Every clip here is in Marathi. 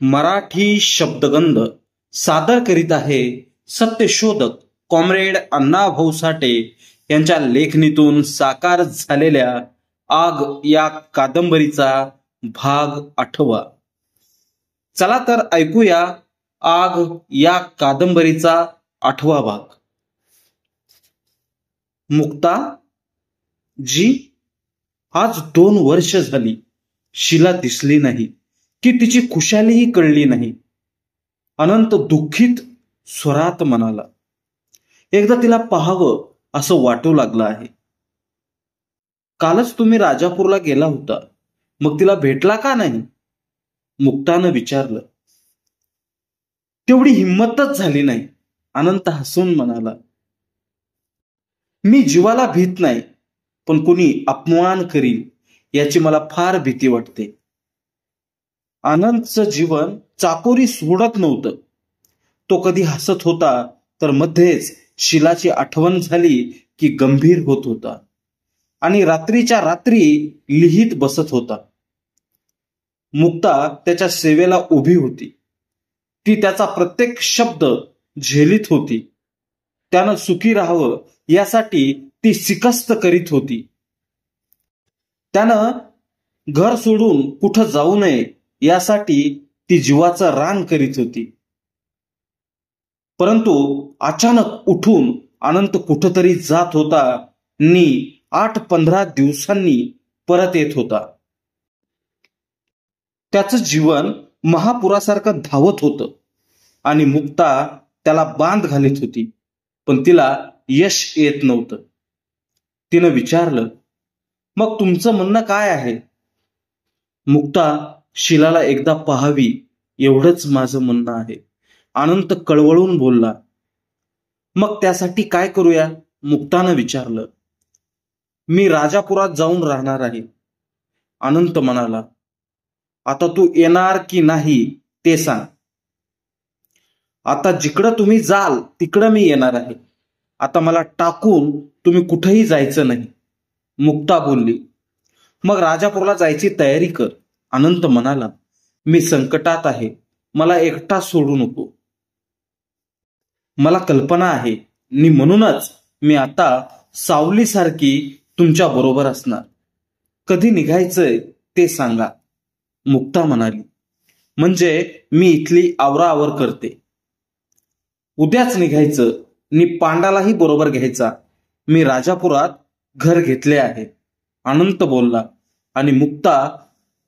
मराठी शब्दगंध सादर करीत आहे सत्यशोधक कॉम्रेड अण्णाभाऊ साठे यांच्या लेखणीतून साकार झालेल्या आग या कादंबरीचा भाग 8. चला तर ऐकूया आग या कादंबरीचा 8वा भाग. मुक्ता जी, आज 2 वर्ष झाली शीला दिसली नाही की तिची खुशालीही कळली नाही. अनंत दुःखित स्वरात म्हणाला, एकदा तिला पाहावं असं वाटू लागलं आहे. कालच तुम्ही राजापूरला गेला होता, मग तिला भेटला का नाही? मुक्तानं विचारलं. तेवढी हिंमतच झाली नाही. अनंत हसून म्हणाला, मी जीवाला भीत नाही, पण कुणी अपमान करील याची मला फार भीती वाटते. आनंदचं जीवन चाकोरी सोडत नव्हतं. तो कधी हसत होता तर मध्येच शीलाची आठवण झाली की गंभीर होत होता आणि रात्रीच्या रात्री लिहित बसत होता. मुक्ता त्याच्या सेवेला उभी होती. ती त्याचा प्रत्येक शब्द झेलीत होती. त्यानं सुखी राहावं यासाठी ती शिकस्त करीत होती. त्यानं घर सोडून कुठं जाऊ नये यासाठी ती जीवाचं रान करीत होती. परंतु अचानक उठून अनंत कुठंतरी जात होता नि 8-15 दिवसांनी परत येत होता. त्याचं जीवन महापुरासारखं धावत होतं आणि मुक्ता त्याला बांध घालीत होती, पण तिला यश येत नव्हतं. तिनं विचारलं, मग तुमचं म्हणणं काय आहे? मुक्ता शीलाला एकदा पाहावी एवढंच माझं म्हणणं आहे. अनंत कळवळून बोलला. मग त्यासाठी काय करूया? मुक्तानं विचारलं. मी राजापुरात जाऊन राहणार आहे. अनंत म्हणाला, आता तू येणार की नाही ते सांग. आता जिकडं तुम्ही जाल तिकडं मी येणार आहे. आता मला टाकून तुम्ही कुठेही जायचं नाही, मुक्ता बोलली. मग राजापूरला जायची तयारी कर. अनंत म्हणाला, मी संकटात आहे, मला एकटा सोडू नको. मला कल्पना आहे नि म्हणूनच मी आता सावलीसारखी तुमच्या बरोबर असणार. कधी निघायचंय ते सांगा, मुक्ता म्हणाली. म्हणजे मी इथली आवराआवर करते. उद्याच निघायचं नि पांडालाही बरोबर घ्यायचा. मी राजापुरात घर घेतले आहे, अनंत बोलला. आणि मुक्ता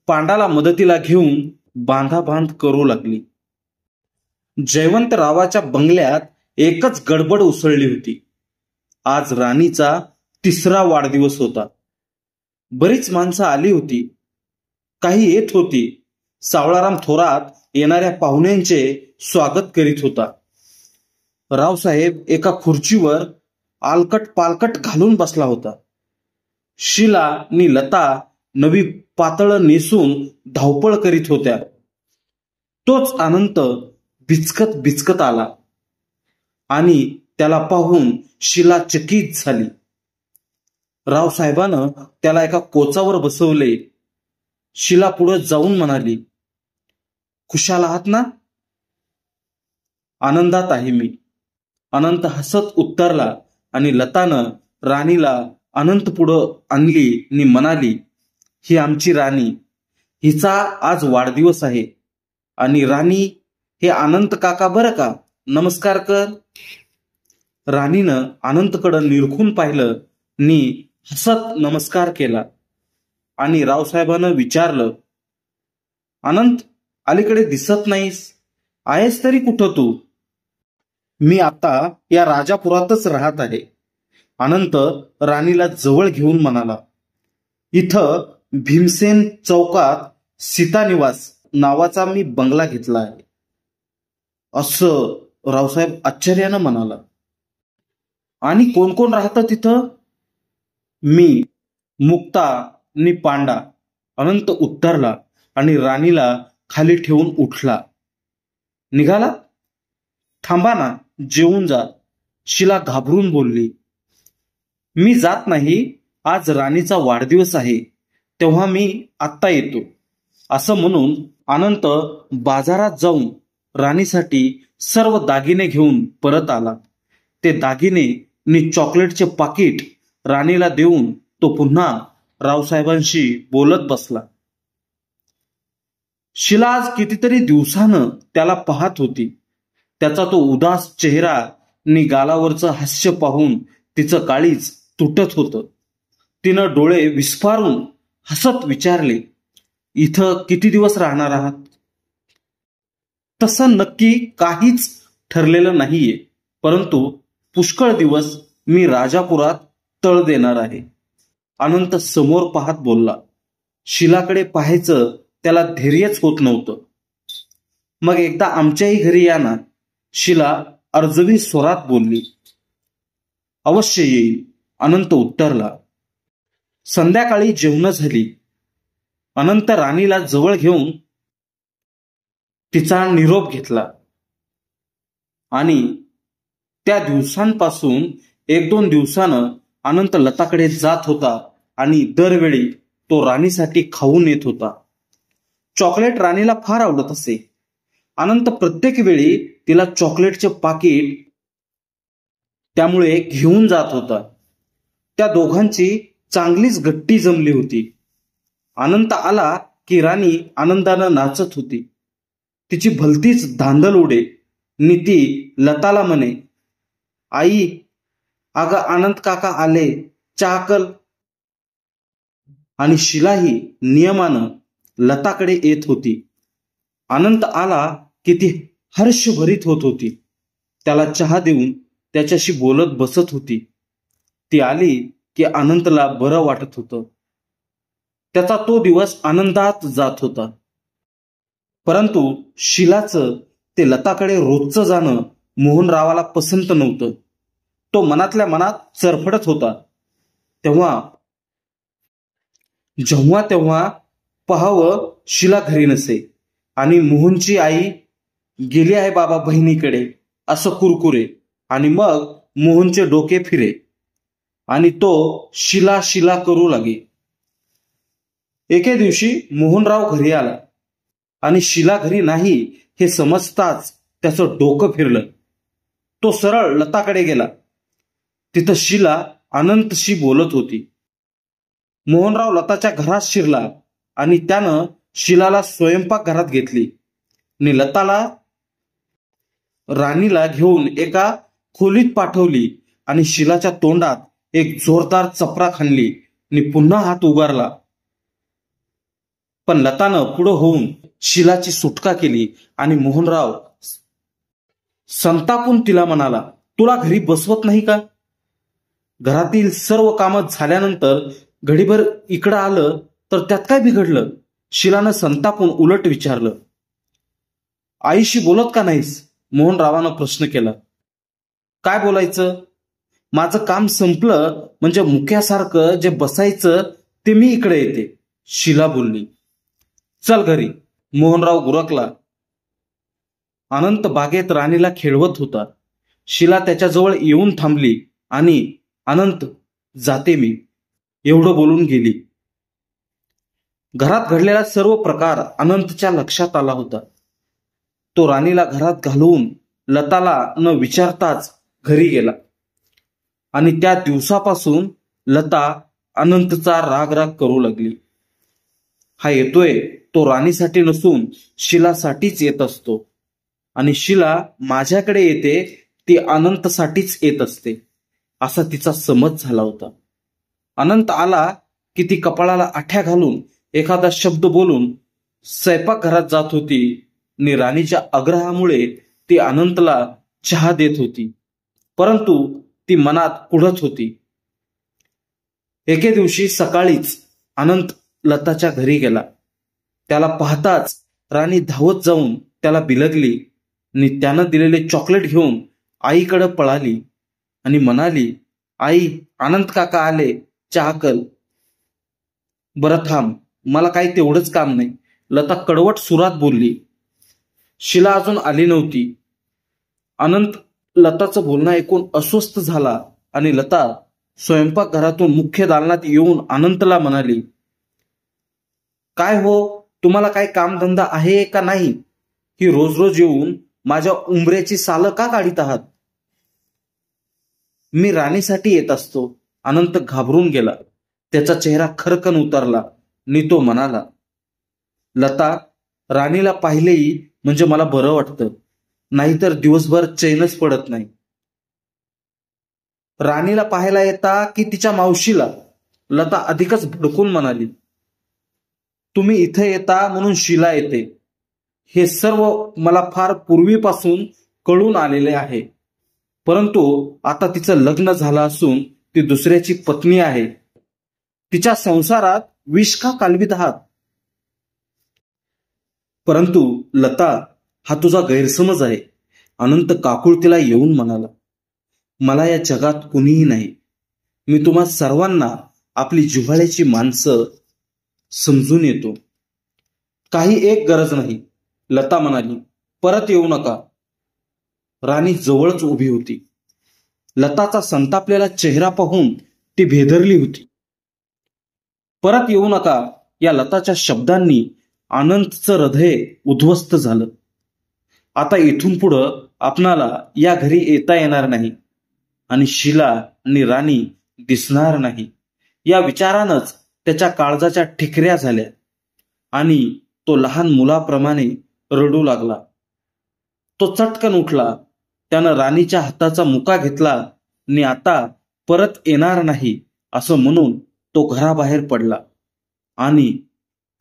पांडाला मदतीला घेऊन बांधाबांध करू लागली. जयवंतरावाच्या बंगल्यात एकच गडबड उसळली होती. आज राणीचा 3रा वाढदिवस होता. बरीच माणसं आली होती, काही येत होती. सावळाराम थोरात येणाऱ्या पाहुण्यांचे स्वागत करीत होता. रावसाहेब एका खुर्चीवर आलकट पालकट घालून बसला होता. शीला नि लता नवी पातळ नेसून धावपळ करीत होत्या. तोच अनंत बिचकत बिचकत आला आणि त्याला पाहून शीला चकित झाली. रावसाहेबानं त्याला एका कोचावर बसवले. शीला पुढे जाऊन म्हणाली, खुशाल आहात ना? आनंदात आहे मी, अनंत हसत उत्तरला. आणि लतानं राणीला अनंत पुढं आणली नि म्हणाली, ही आमची राणी, हिचा आज वाढदिवस आहे. आणि राणी हे अनंत काका बरं का, नमस्कार कर. राणीनं अनंतकडं निरखून पाहिलं नि हसत नमस्कार केला. आणि रावसाहेबानं विचारलं, अनंत, अलीकडे दिसत नाहीस, आहेस तरी कुठं तू? मी आता या राजापुरातच राहत आहे. अनंत राणीला जवळ घेऊन म्हणाला. इथं भीमसेन चौकात सीता निवास नावाचा मी बंगला घेतला आहे. असं रावसाहेब आश्चर्यानं म्हणाला. आणि कोण कोण राहतं तिथं? मी, मुक्ता नि पांडा, अनंत उत्तरला. आणि राणीला खाली ठेवून उठला. निघाला? थांबा ना, जेवून जा, शीला घाबरून बोलली. मी जात नाही, आज राणीचा वाढदिवस आहे, तेव्हा मी आत्ता येतो, असं म्हणून अनंत बाजारात जाऊन राणीसाठी सर्व दागिने घेऊन परत आला. ते दागिने आणि चॉकलेटचे पाकिट राणीला देऊन तो पुन्हा रावसाहेबांशी बोलत बसला. शिला आज कितीतरी दिवसानं त्याला पाहत होती. त्याचा तो उदास चेहरा आणि गालावरचं हास्य पाहून तिचं काळीज तुटत होतं. तिनं डोळे विस्फारून हसत विचारले, इथं किती दिवस राहणार आहात? तसं नक्की काहीच ठरलेलं नाहीये, परंतु पुष्कळ दिवस मी राजापुरात तळ देणार आहे. अनंत समोर पाहत बोलला. शिलाकडे पाहायचं त्याला धैर्यच होत नव्हतं. मग एकदा आमच्याही घरी या ना, शिला अर्जवी स्वरात बोलली. अवश्य येईल, अनंत उत्तरला. संध्याकाळी जेवण झाली. अनंत राणीला जवळ घेऊन तिचा निरोप घेतला आणि त्या दिवसांपासून 1-2 दिवसानं अनंत लताकडे जात होता आणि दरवेळी तो राणीसाठी खाऊन येत होता. चॉकलेट राणीला फार आवडत असे. अनंत प्रत्येक वेळी तिला चॉकलेटचे पाकिट त्यामुळे घेऊन जात होता. त्या दोघांची चांगलीच गट्टी जमली होती. अनंत आला की राणी आनंदानं नाचत होती. तिची भलतीच धांदल उडे नि ती लताला म्हणे, आई, अगं आनंद काका आले, चहा कर. आणि शिलाही नियमानं लताकडे येत होती. अनंत आला की ती हर्षभरीत होत होती. त्याला चहा देऊन त्याच्याशी बोलत बसत होती. ती आली की अनंतला बरं वाटत होतं. त्याचा तो दिवस आनंदात जात होता. परंतु शिलाचं ते लताकडे रोजचं जाणं मोहनरावाला पसंत नव्हतं. तो मनातल्या मनात चरफडत होता. जेव्हा तेव्हा पाहावं शिला घरी नसे आणि मोहनची आई गेली आहे बाबा बहिणीकडे असं कुरकुरे आणि मग मोहनचे डोके फिरे आणि तो शिला शिला करू लागे. एके दिवशी मोहनराव घरी आला आणि शिला घरी नाही हे समजताच त्याचं डोकं फिरलं. तो सरळ लताकडे गेला. तिथं शिला अनंतशी बोलत होती. मोहनराव लताच्या घरात शिरला आणि त्यानं शिलाला स्वयंपाक घरात घेतली आणि लताला राणीला घेऊन एका खोलीत पाठवली आणि शिलाच्या तोंडात एक जोरदार चपराक हाणली आणि पुन्हा हात उगारला. पण लतानं पुढं होऊन शिलाची सुटका केली आणि मोहनराव संतापून तिला म्हणाला, तुला घरी बसवत नाही का? घरातील सर्व कामं झाल्यानंतर घडीभर इकडं आलं तर त्यात काय बिघडलं? शिलानं संतापून उलट विचारलं. आईशी बोलत का नाहीस? मोहनरावानं प्रश्न केला. काय बोलायचं? माझं काम संपलं म्हणजे मुक्यासारखं जे बसायचं ते मी इकडे येते, शिला बोलली. चल घरी, मोहनराव गुरकला. अनंत बागेत राणीला खेळवत होता. शिला त्याच्याजवळ येऊन थांबली आणि अनंत, जाते मी, एवढं बोलून गेली. घरात घडलेला सर्व प्रकार अनंतच्या लक्षात आला होता. तो राणीला घरात घालवून लताला न विचारताच घरी गेला आणि त्या दिवसापासून लता अनंतचा राग करू लागली. हा येतोय तो राणीसाठी नसून शिलासाठीच येत असतो आणि शिला माझ्याकडे येते ती अनंतसाठीच येत असते असा तिचा समज झाला होता. अनंत आला की ती कपाळाला आठ्या घालून एखादा शब्द बोलून स्वयंपाकघरात जात होती आणि राणीच्या आग्रहामुळे ती अनंतला चहा देत होती, परंतु ती मनात कुढत होती. एके दिवशी सकाळीच अनंत लताच्या घरी गेला. त्याला पाहताच राणी धावत जाऊन त्याला बिलगली आणि त्यानं दिलेले चॉकलेट घेऊन आईकडे पळाली आणि म्हणाली, आई, अनंत काका आले, चहा कर. बरं थांब, मला काही तेवढंच काम नाही, लता कडवट सुरात बोलली. शिला अजून आली नव्हती. अनंत लताचं बोलणं ऐकून अस्वस्थ झाला आणि लता स्वयंपाकघरातून मुख्य दालनात येऊन अनंतला म्हणाली, काय हो, तुम्हाला काही कामधंदा आहे का नाही? ही रोज रोज येऊन माझ्या उंबऱ्याची सालं का काढीत आहात? मी राणीसाठी येत असतो. अनंत घाबरून गेला. त्याचा चेहरा खरकन उतरला आणि तो म्हणाला, लता, राणीला पाहिलेही म्हणजे मला बरं वाटतं, नाहीतर दिवसभर चैनच पडत नाही. राणीला पाहायला येता की तिच्या मावशीला? लता अधिकच भडकून म्हणाली. तुम्ही इथे येता म्हणून शीला येते. हे सर्व मला फार पूर्वीपासून कळून आलेले आहे. परंतु आता तिचं लग्न झालं असून ती दुसऱ्याची पत्नी आहे. तिच्या संसारात विष का कालवीत आहात? परंतु लता, हा तुझा गैरसमज आहे. अनंत काकुळतीला येऊन म्हणाला, मला या जगात कुणीही नाही. मी तुम्हा सर्वांना आपली जिव्हाळ्याची माणसं समजून येतो. काही एक गरज नाही. लता म्हणाली, परत येऊ नका. राणी जवळच उभी होती. लताचा संतापलेला चेहरा पाहून ती भेदरली होती. परत येऊ नका या लताच्या शब्दांनी अनंतचं हृदय उद्ध्वस्त झालं. आता इथून पुढं आपणाला या घरी येता येणार नाही आणि शीला आणि राणी दिसणार नाही. या विचारानंच त्याच्या काळजाच्या ठिकऱ्या झाल्या आणि तो लहान मुलाप्रमाणे रडू लागला. तो चटकन उठला. त्यानं राणीच्या हाताचा मुका घेतला आणि आता परत येणार नाही असं म्हणून तो घराबाहेर पडला आणि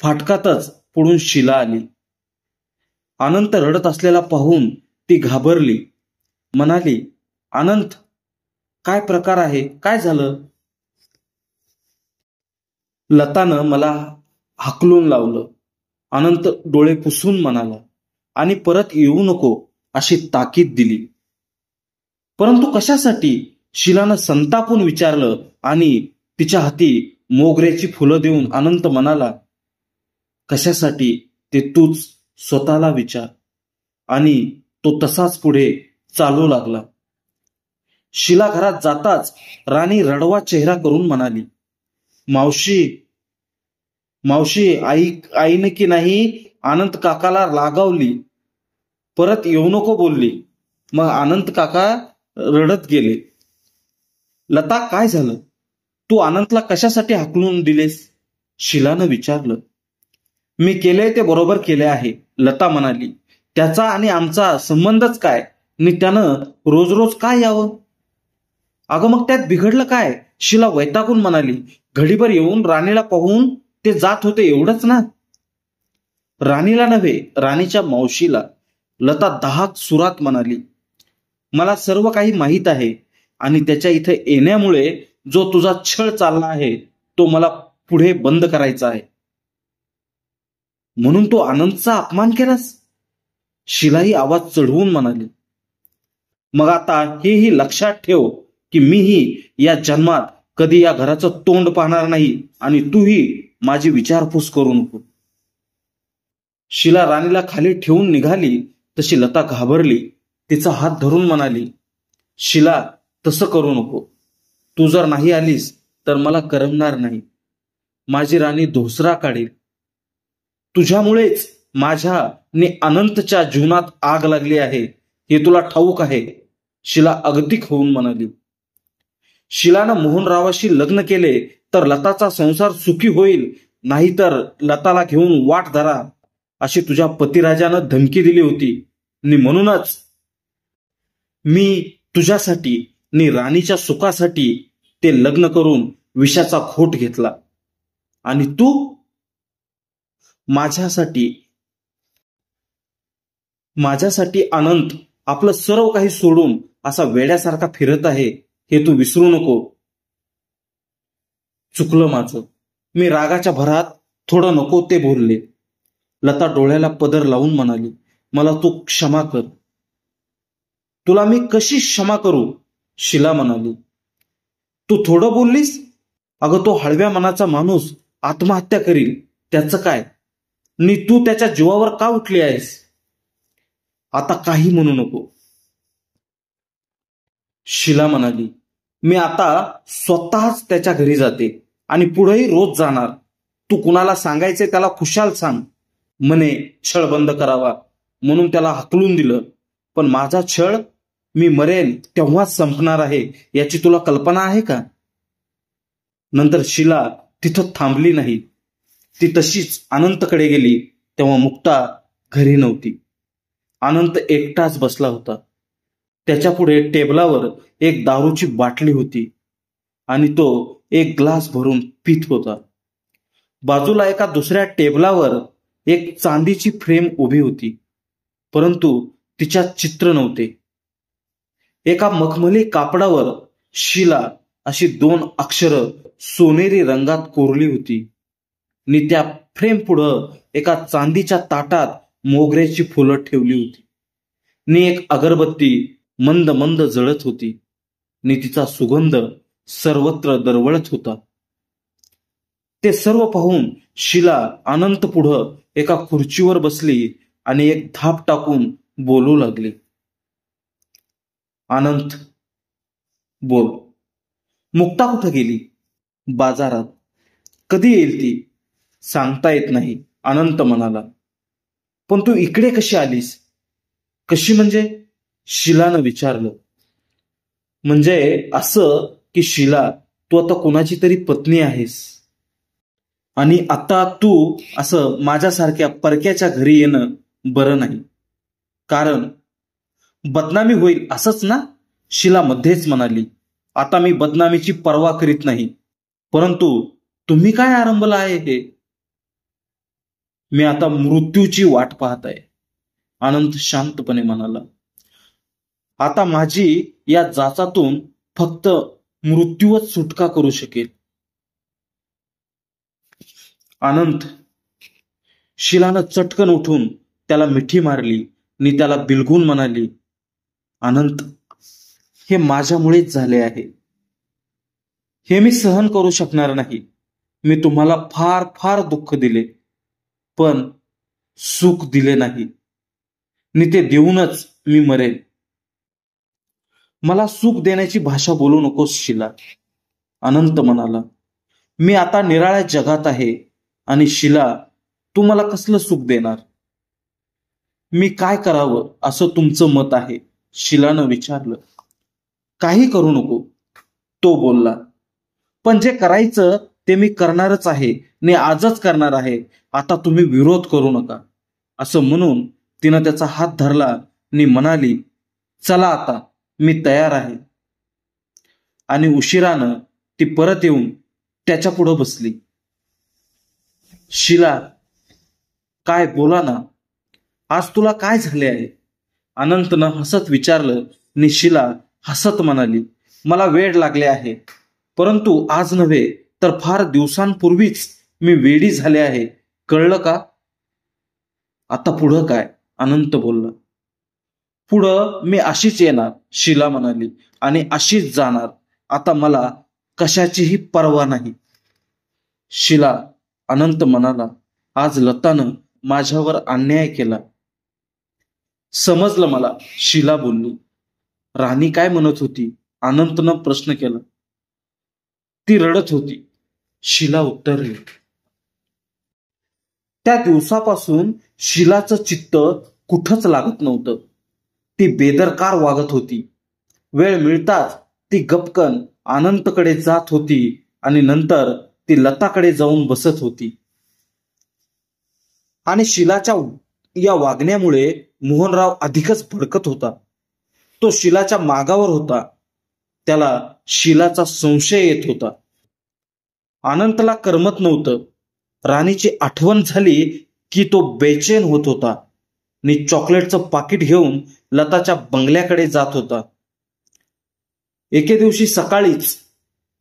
फाटकातच पुढून शीला आली. अनंत रडत असलेला पाहून ती घाबरली. म्हणाली, अनंत, काय प्रकार आहे? काय झालं? लतानं मला हाकलून लावलं. अनंत डोळे पुसून म्हणाला आणि परत येऊ नको अशी ताकीद दिली. परंतु कशासाठी? शीलानं संतापून विचारलं आणि तिच्या हाती मोगऱ्याची फुलं देऊन अनंत म्हणाला, कशासाठी ते तूच स्वतःला विचार. आणि तो तसाच पुढे चालू लागला. शीला घरात जाताच राणी रडवा चेहरा करून म्हणाली, मावशी, मावशी, आईने की नाही अनंत काकाला लागावली. परत येऊ नको बोलली. मग अनंत काका रडत गेले. लता, काय झालं? तू अनंतला कशासाठी हाकलून दिलेस? शीलानं विचारलं. मी केले ते बरोबर केले आहे, लता म्हणाली. त्याचा आणि आमचा संबंधच काय? आणि त्यानं रोज रोज काय यावं? अगं मग त्यात बिघडलं काय? शीला वैतागून म्हणाली. घडीभर येऊन राणीला पाहून ते जात होते एवढंच ना. राणीला नव्हे, राणीच्या मावशीला. लता दहाक सुरात म्हणाली. मला सर्व काही माहीत आहे आणि त्याच्या इथे येण्यामुळे जो तुझा छळ चालला आहे तो मला पुढे बंद करायचा आहे. म्हणून तो आनंदचा अपमान केलास? शीलाही आवाज चढवून म्हणाली. मग आता हेही लक्षात ठेव की मीही या जन्मात कधी या घराचं तोंड पाहणार नाही आणि तूही माझी विचारपूस करू नको. शीला राणीला खाली ठेवून निघाली तशी लता घाबरली. तिचा हात धरून म्हणाली, शीला, तसं करू नको. तू जर नाही आलीस तर मला करमणार नाही. माझी राणी धोसरा काढेल. तुझ्यामुळेच माझ्या आणि अनंतच्या जीवनात आग लागली आहे, हे तुला ठाऊक आहे. शीला अगतिक होऊन म्हणाली. शीलानं मोहनरावाशी लग्न केले तर लताचा संसार सुखी होईल, नाहीतर लताला घेऊन वाट धरा अशी तुझ्या पतिराजानं धमकी दिली होती. आणि म्हणूनच मी तुझ्यासाठी आणि राणीच्या सुखासाठी ते लग्न करून विषाचा घोट घेतला. आणि तू माझ्यासाठी अनंत आपलं सर्व काही सोडून असा वेड्यासारखा फिरत आहे, हे तू विसरू नको. चुकलं माझं. मी रागाच्या भरात थोडं नको ते बोलले. लता डोळ्याला पदर लावून म्हणाली, मला तू क्षमा कर. तुला मी कशी क्षमा करू? शीला म्हणाली. तू थोडं बोललीस? अगं, तो हळव्या मनाचा माणूस आत्महत्या करील, त्याचं काय? आणि तू त्याच्या जीवावर का उठली आहेस? आता काही म्हणू नको. शीला म्हणाली, मी आता स्वतःच त्याच्या घरी जाते आणि पुढेही रोज जाणार. तू कुणाला सांगायचे त्याला खुशाल सांग. म्हणे छळ बंद करावा म्हणून त्याला हाकलून दिलं, पण माझा छळ मी मरेन तेव्हाच संपणार आहे याची तुला कल्पना आहे का? नंतर शिला तिथं थांबली नाही. ती तशीच अनंतकडे गेली. तेव्हा मुक्ता घरी नव्हती. अनंत एकटाच बसला होता. त्याच्यापुढे टेबलावर एक दारूची बाटली होती आणि तो एक ग्लास भरून पित होता. बाजूला एका दुसऱ्या टेबलावर एक चांदीची फ्रेम उभी होती, परंतु तिच्यात चित्र नव्हते. एका मखमली कापडावर शिला अशी 2 अक्षरं सोनेरी रंगात कोरली होती आणि त्या फ्रेम पुढं एका चांदीच्या ताटात मोगऱ्याची फुलं ठेवली होती आणि एक अगरबत्ती मंद मंद जळत होती आणि तिचा सुगंध सर्वत्र दरवळत होता. ते सर्व पाहून शिला अनंत पुढं एका खुर्चीवर बसली आणि एक धाप टाकून बोलू लागली. अनंत, बोल. मुक्ता कुठं गेली? बाजारात. कधी येईल ती? सांगता येत नाही, अनंत म्हणाला. पण तू इकडे कशी आलीस? कशी म्हणजे? शिलानं विचारलं. म्हणजे असं की शिला, तू आता कुणाची तरी पत्नी आहेस आणि आता तू असं माझ्यासारख्या परक्याच्या घरी येणं बरं नाही, कारण बदनामी होईल असंच ना? शिला मध्येच म्हणाली. आता मी बदनामीची पर्वा करीत नाही, परंतु तुम्ही काय आरंभला आहे हे? मी आता मृत्यूची वाट पाहत आहे, अनंत शांतपणे म्हणाला. आता माझी या जाचातून फक्त मृत्यूच सुटका करू शकेल. अनंत, शिलानं चटकन उठून त्याला मिठी मारली आणि त्याला बिलगून म्हणाली. अनंत, हे माझ्यामुळेच झाले आहे. हे मी सहन करू शकणार नाही. मी तुम्हाला फार फार दुःख दिले, पण सुख दिले नाही आणि ते देऊनच मी मरेन. मला सुख देण्याची भाषा बोलू नकोस शिला, अनंत म्हणाला. मी आता निराळ्या जगात आहे आणि शिला, तू मला कसलं सुख देणार? मी काय करावं असं तुमचं मत आहे? शिलानं विचारलं. काही करू नको, तो बोलला. पण जे करायचं ते मी करणारच आहे आणि आजच करणार आहे. आता तुम्ही विरोध करू नका. असं म्हणून तिनं त्याचा हात धरला आणि म्हणाली, चला आता, मी तयार आहे. आणि उशिरानं ती परत येऊन त्याच्या पुढं बसली. शिला, काय, बोला ना, आज तुला काय झाले आहे? अनंतनं हसत विचारलं आणि शिला हसत म्हणाली, मला वेड लागले आहे, परंतु आज नव्हे तर फार दिवसांपूर्वीच मी वेडी झाले आहे, कळलं का? आता पुढं काय? अनंत बोलला. पुढं मी अशीच येणार, शिला म्हणाली, आणि अशीच जाणार. आता मला कशाचीही पर्वा नाही. शिला, अनंत म्हणाला, आज लतानं माझ्यावर अन्याय केला. समजलं मला, शिला बोलली. राणी काय म्हणत होती? अनंतनं प्रश्न केला. ती रडत होती, शिला उत्तरली. त्या दिवसापासून शिलाचं चित्त कुठंच लागत नव्हतं. ती बेदरकार वागत होती. वेळ मिळताच ती गपकन अनंतकडे जात होती आणि नंतर ती लताकडे जाऊन बसत होती. आणि शिलाच्या या वागण्यामुळे मोहनराव अधिकच भडकत होता. तो शिलाच्या मागावर होता. त्याला शिलाचा संशय येत होता. अनंतला करमत नव्हतं. राणीची आठवण झाली की तो बेचैन होत होता आणि चॉकलेटचं पाकिट घेऊन लताच्या बंगल्याकडे जात होता. एके दिवशी सकाळीच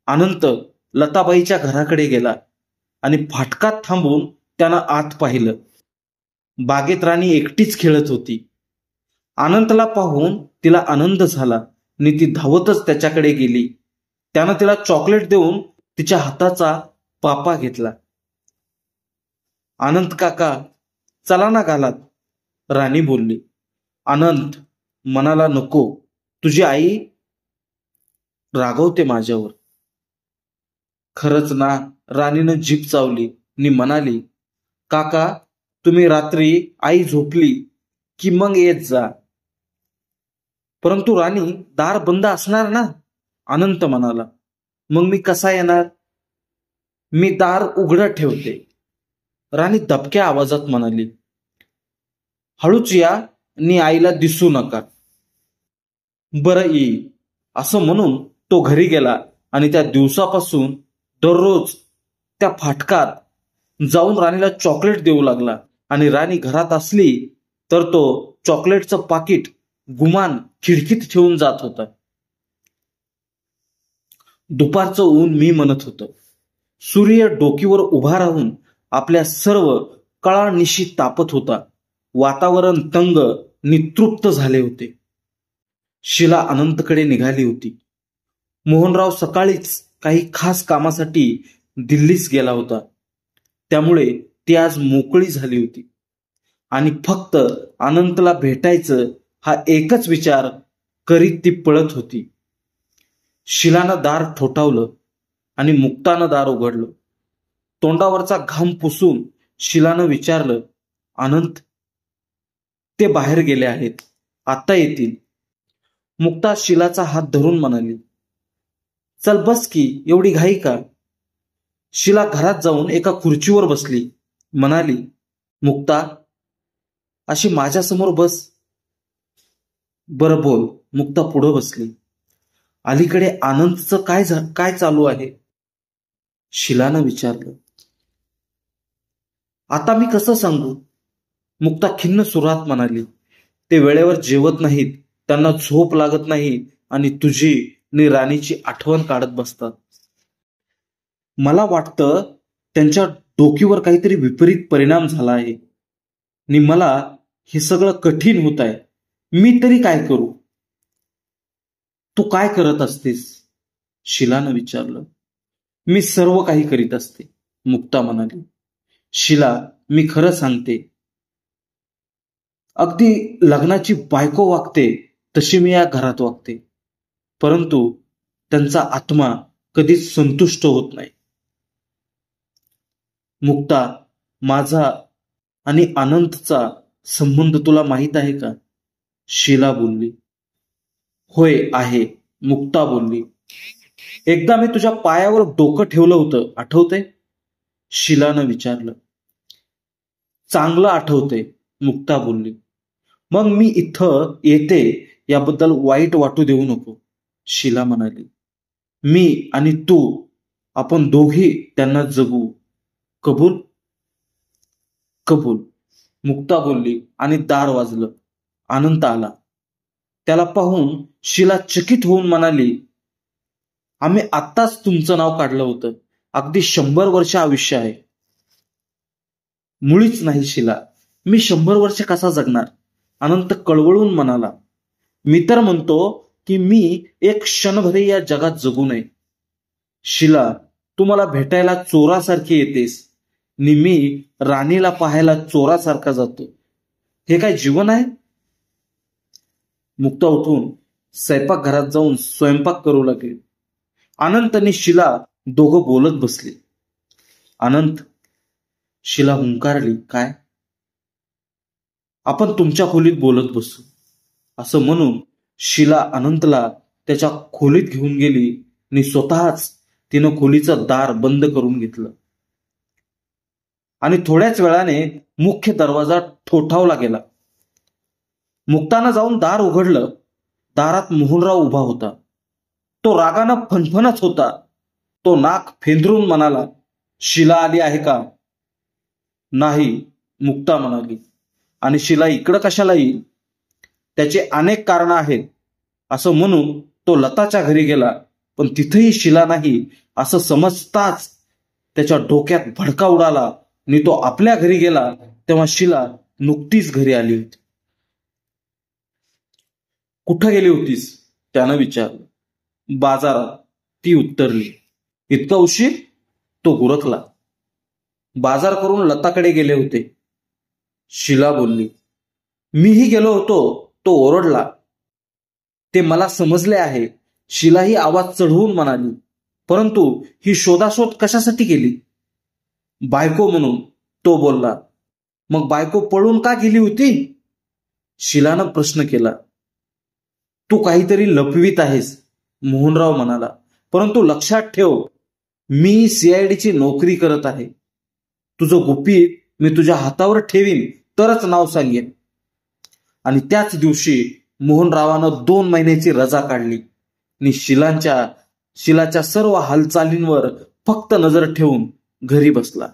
अनंत लताबाईच्या घराकडे गेला आणि फाटकात थांबून त्यानं आत पाहिलं. बागेत राणी एकटीच खेळत होती. अनंतला पाहून तिला आनंद झाला आणि ती धावतच त्याच्याकडे गेली. त्यानं तिला चॉकलेट देऊन तिच्या हाताचा पापा घेतला. अनंत काका, चला ना घालात, राणी बोलली. अनंत म्हणाला, नको, तुझी आई रागवते माझ्यावर. खरंच ना, राणीनं जीभ चावली आणि म्हणाली, काका, तुम्ही रात्री आई झोपली की मग येत जा. परंतु राणी, दार बंद असणार ना, अनंत म्हणाला. मग मी कसा येणार? मी दार उघडं ठेवते, राणी दबक्या आवाजात म्हणाली. हळूच या आणि आईला दिसू नका. बरं येईल, असं म्हणून तो घरी गेला आणि त्या दिवसापासून दररोज त्या फाटकात जाऊन राणीला चॉकलेट देऊ लागला. आणि राणी घरात असली तर तो चॉकलेटचं पाकिट गुमान खिडकीत ठेवून जात होता. दुपारचं ऊन मी म्हणत होतं. सूर्य डोकीवर उभा राहून आपल्या सर्व कळानिशी तापत होता. वातावरण तंग नितृप्त झाले होते. शिला अनंतकडे निघाली होती. मोहनराव सकाळीच काही खास कामासाठी दिल्लीस गेला होता. त्यामुळे ती आज मोकळी झाली होती आणि फक्त अनंतला भेटायचं हा एकच विचार करीत ती पळत होती. शिलानं दार ठोठावलं आणि मुक्तानं दार उघडलं. तोंडावरचा घाम पुसून शिलानं विचारलं, अनंत? ते बाहेर गेले आहेत, आता येतील. मुक्ता शिलाचा हात धरून म्हणाली. चल बस की, एवढी घाई का? शिला घरात जाऊन एका खुर्चीवर बसली. म्हणाली, मुक्ता, अशी माझ्यासमोर बस. बरं बोल. मुक्ता पुढं बसली. अलीकडे आनंदचं काय चालू आहे? शिलानं विचारलं. आता मी कसं सांगू? मुक्ता खिन्न सुरात म्हणाली. ते वेळेवर जेवत नाहीत, त्यांना झोप लागत नाही आणि तुझी आणि राणीची आठवण काढत बसतात. मला वाटतं त्यांच्या डोकीवर काहीतरी विपरीत परिणाम झाला आहे आणि मला हे सगळं कठीण होत आहे. मी तरी काय करू? तू काय करत असतेस? शिलानं विचारलं. मी सर्व काही करीत असते, मुक्ता म्हणाली. शिला, मी खरं सांगते, अगदी लग्नाची बायको वागते तशी मी या घरात वागते. परंतु त्यांचा आत्मा कधीच संतुष्ट होत नाही. मुक्ता, माझा आणि अनंतचा संबंध तुला माहीत आहे का? शिला बोलली. होय आहे, मुक्ता बोलली. एकदा मी तुझ्या पायावर डोकं ठेवलं होतं, आठवतंय? शिलानं विचारलं. चांगलं आठवतंय, मुक्ता बोलली. मग मी इथं येते याबद्दल वाईट वाटू देऊ नको, शिला म्हणाली. मी आणि तू, आपण दोघी त्यांना जगू. कबूल? कबूल, मुक्ता बोलली आणि दार वाजलं. अनंत आला. त्याला पाहून शिला चकित होऊन म्हणाली, आम्ही आत्ताच तुमचं नाव काढलं होतं. अगदी 100 वर्ष आयुष्य आहे. मुळीच नाही शिला, मी 100 वर्ष कसा जगणार? अनंत कळवळून म्हणाला. मी तर म्हणतो की मी एक क्षणभरही या जगात जगू नये. शिला, तू मला भेटायला चोरासारखी येतेस आणि मी राणीला पाहायला चोरासारखा जातो. हे काय जीवन आहे? मुक्ता उठून स्वयंपाकघरात जाऊन स्वयंपाक करू लागली. अनंत आणि शिला दोघं बोलत बसले. अनंत, शिला हुंकारली. काय? आपण तुमच्या खोलीत बोलत बसू, असं म्हणून शिला अनंतला त्याच्या खोलीत घेऊन गेली आणि स्वतःच तिनं खोलीचं दार बंद करून घेतलं. आणि थोड्याच वेळाने मुख्य दरवाजा ठोठावला गेला. मुक्तानं जाऊन दार उघडलं. दारात मोहनराव उभा होता. तो रागानं फणफणत होता. तो नाक फेंदरून म्हणाला, शिला आली आहे का? नाही, मुक्ता म्हणाली. आणि शिला इकडं कशाला येईल? त्याचे अनेक कारणं आहेत, असं म्हणून तो लताच्या घरी गेला. पण तिथेही शिला नाही असं समजताच त्याच्या डोक्यात भडका उडाला आणि तो आपल्या घरी गेला तेव्हा शिला नुकतीच घरी आली होती. कुठं गेली होतीस? त्यानं विचारलं. बाजारात, ती उत्तरली. इतका उशीर? तो गुरखला. बाजार करून लताकडे गेले होते, शिला बोलली. मीही गेलो होतो, तो ओरडला. ते मला समजले आहे, शिलाही आवाज चढवून म्हणाली. परंतु ही शोधाशोध कशासाठी केली? बायको म्हणून, तो बोलला. मग बायको पळून का गेली होती? शीलानं प्रश्न केला. तू काहीतरी लपवीत आहेस, मोहनराव म्हणाला. परंतु लक्षात ठेव, मी सीआयडीची नोकरी करत आहे. तुझं गुपित मी तुझ्या हातावर ठेवीन तरच नाव सांगेन. आणि त्याच दिवशी मोहनरावानं 2 महिन्याची रजा काढली आणि शिलाच्या सर्व हालचालींवर फक्त नजर ठेवून घरी बसला.